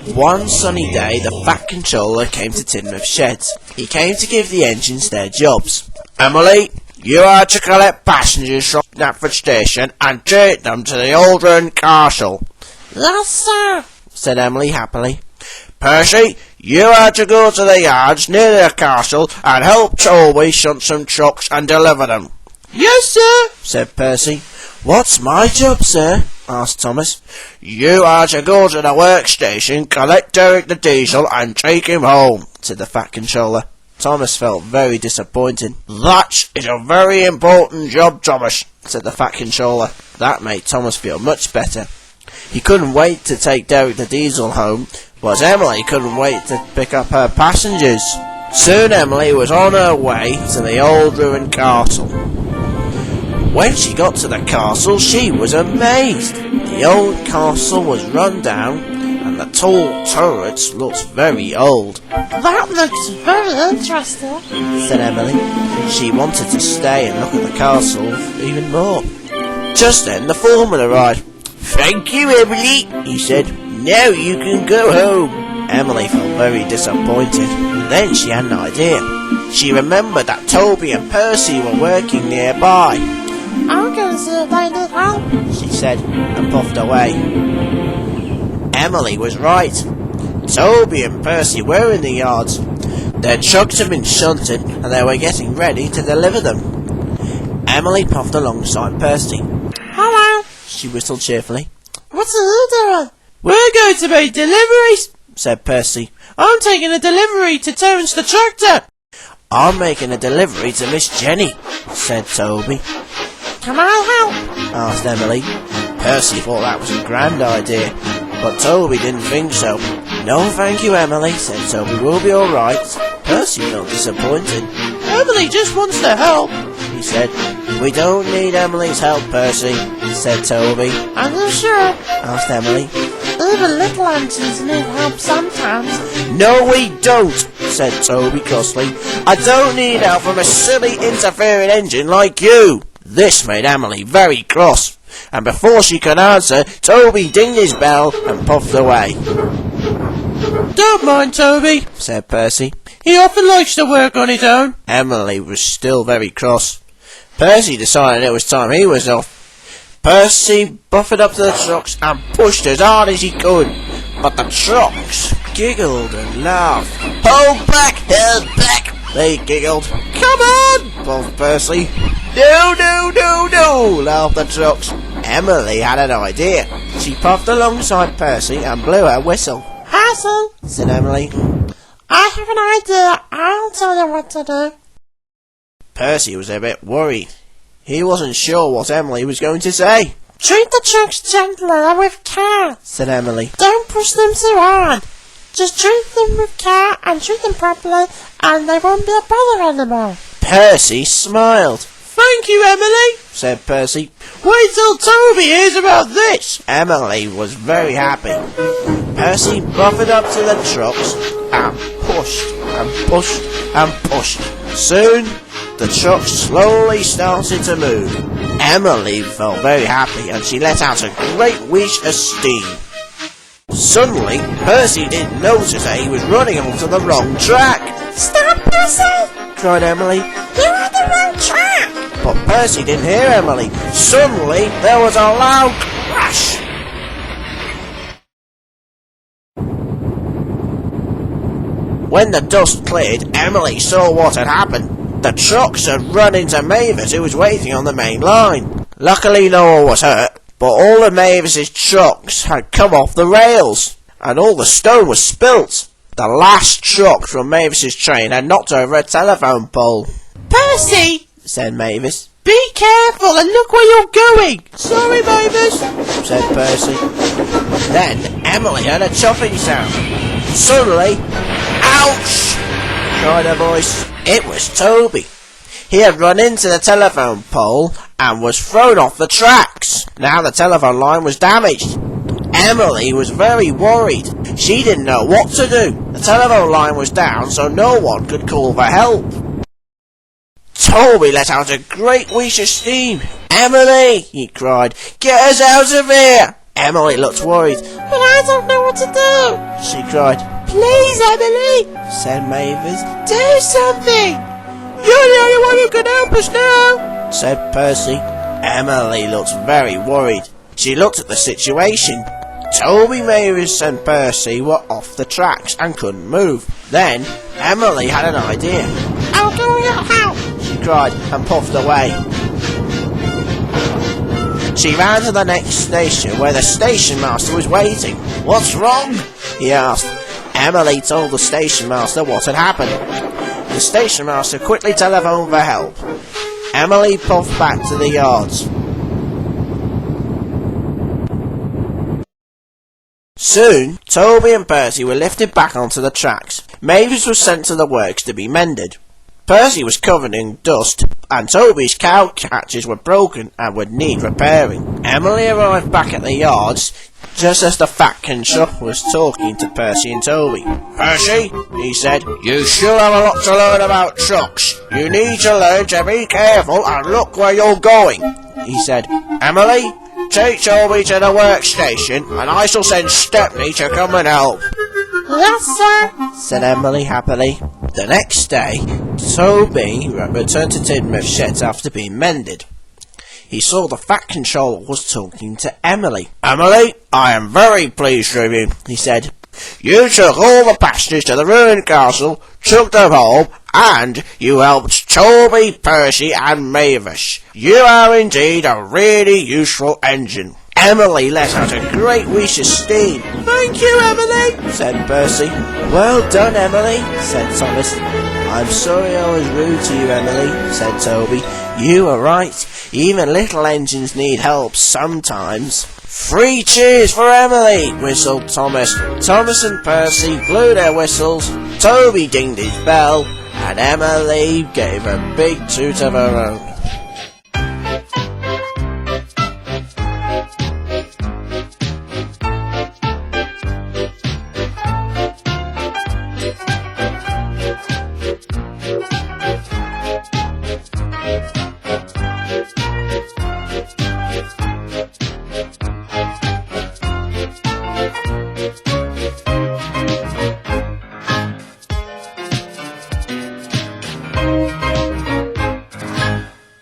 One sunny day, the Fat Controller came to Tidmouth Sheds. He came to give the engines their jobs. Emily, you are to collect passengers from Knapford Station and take them to the old ruined castle. Yes, sir, said Emily happily. Percy, you are to go to the yards near the castle and help Toby shunt some trucks and deliver them. Yes, sir, said Percy. What's my job, sir? asked Thomas. You are to go to the workstation, collect Derek the Diesel and take him home, said the Fat Controller. Thomas felt very disappointed. That is a very important job, Thomas, said the Fat Controller. That made Thomas feel much better. He couldn't wait to take Derek the Diesel home, but Emily couldn't wait to pick up her passengers. Soon Emily was on her way to the old ruined castle. When she got to the castle, she was amazed. The old castle was run down, and the tall turrets looked very old. That looks very interesting, said Emily. She wanted to stay and look at the castle even more. Just then the foreman arrived. Thank you, Emily, he said. Now you can go home. Emily felt very disappointed. Then she had an idea. She remembered that Toby and Percy were working nearby. I'm going to see if they need help, she said, and puffed away. Emily was right. Toby and Percy were in the yards. Their trucks had been shunted, and they were getting ready to deliver them. Emily puffed alongside Percy. Hello, she whistled cheerfully. What are you doing? We're going to make deliveries, said Percy. I'm taking a delivery to Terence the Tractor. I'm making a delivery to Miss Jenny, said Toby. Can I help? asked Emily. Percy thought that was a grand idea, but Toby didn't think so. No, thank you, Emily, said Toby. We'll be all right. Percy felt disappointed. Emily just wants to help, he said. We don't need Emily's help, Percy, said Toby. Are you sure? asked Emily. Even little engines need help sometimes. No, we don't, said Toby crossly. I don't need help from a silly interfering engine like you. This made Emily very cross, and before she could answer, Toby dinged his bell and puffed away. Don't mind Toby, said Percy. He often likes to work on his own. Emily was still very cross. Percy decided it was time he was off. Percy buffeted up to the trucks and pushed as hard as he could, but the trucks giggled and laughed. Hold back, hold back, they giggled. Come on, puffed Percy. No, no, no, no, laughed the trucks. Emily had an idea. She puffed alongside Percy and blew her whistle. Percy, said Emily. I have an idea. I'll tell you what to do. Percy was a bit worried. He wasn't sure what Emily was going to say. Treat the trucks gently and with care, said Emily. Don't push them so hard. Just treat them with care and treat them properly, and they won't be a bother anymore. Percy smiled. Thank you, Emily, said Percy. Wait till Toby hears about this. Emily was very happy. Percy buffeted up to the trucks and pushed and pushed and pushed. Soon, the trucks slowly started to move. Emily felt very happy and she let out a great wheeze of steam. Suddenly, Percy didn't notice that he was running onto the wrong track. Stop, Percy! cried Emily. You're on the wrong track! But Percy didn't hear Emily. Suddenly, there was a loud crash. When the dust cleared, Emily saw what had happened. The trucks had run into Mavis, who was waiting on the main line. Luckily, no one was hurt, but all of Mavis's trucks had come off the rails, and all the stone was spilt. The last truck from Mavis's train had knocked over a telephone pole. Percy, said Mavis, be careful and look where you're going. Sorry, Mavis, said Percy. Then Emily heard a chopping sound. Suddenly, ouch, cried a voice. It was Toby. He had run into the telephone pole and was thrown off the tracks. Now the telephone line was damaged. Emily was very worried. She didn't know what to do. The telephone line was down, so no one could call for help. Toby let out a great wheeze of steam. Emily, he cried, get us out of here. Emily looked worried. But I don't know what to do. she cried. Please, Emily, Said Mavis. do something. You're the only one who can help us now, Said Percy. Emily looked very worried. She looked at the situation. Toby, Mavis and Percy were off the tracks and couldn't move. Then Emily had an idea. I'll go your help, She cried and puffed away. She ran to the next station where the station master was waiting. What's wrong? He asked. Emily told the station master what had happened. The station master quickly telephoned for help. Emily puffed back to the yards. Soon, Toby and Percy were lifted back onto the tracks. Mavis was sent to the works to be mended. Percy was covered in dust, and Toby's cow catchers were broken and would need repairing. Emily arrived back at the yards just as the fat conchuff was talking to Percy and Toby. Percy, he said, you sure have a lot to learn about trucks. You need to learn to be careful and look where you're going, he said. Emily, take Toby to the workstation, and I shall send Stepney to come and help. Yes, sir, Said Emily happily. The next day, Toby returned to Tidmouth sheds after being mended. He saw the fat controller was talking to Emily. Emily, I am very pleased with you, he said. You took all the passengers to the ruined castle, took them home, and you helped Toby, Percy and Mavis. You are indeed a really useful engine. Emily let out a great wheeze of steam. thank you, Emily, Said Percy. Well done, Emily, said Thomas. I'm sorry I was rude to you, Emily, said Toby. You were right. Even little engines need help sometimes. 3 cheers for Emily, whistled Thomas. Thomas and Percy blew their whistles, Toby dinged his bell, and Emily gave a big toot of her own.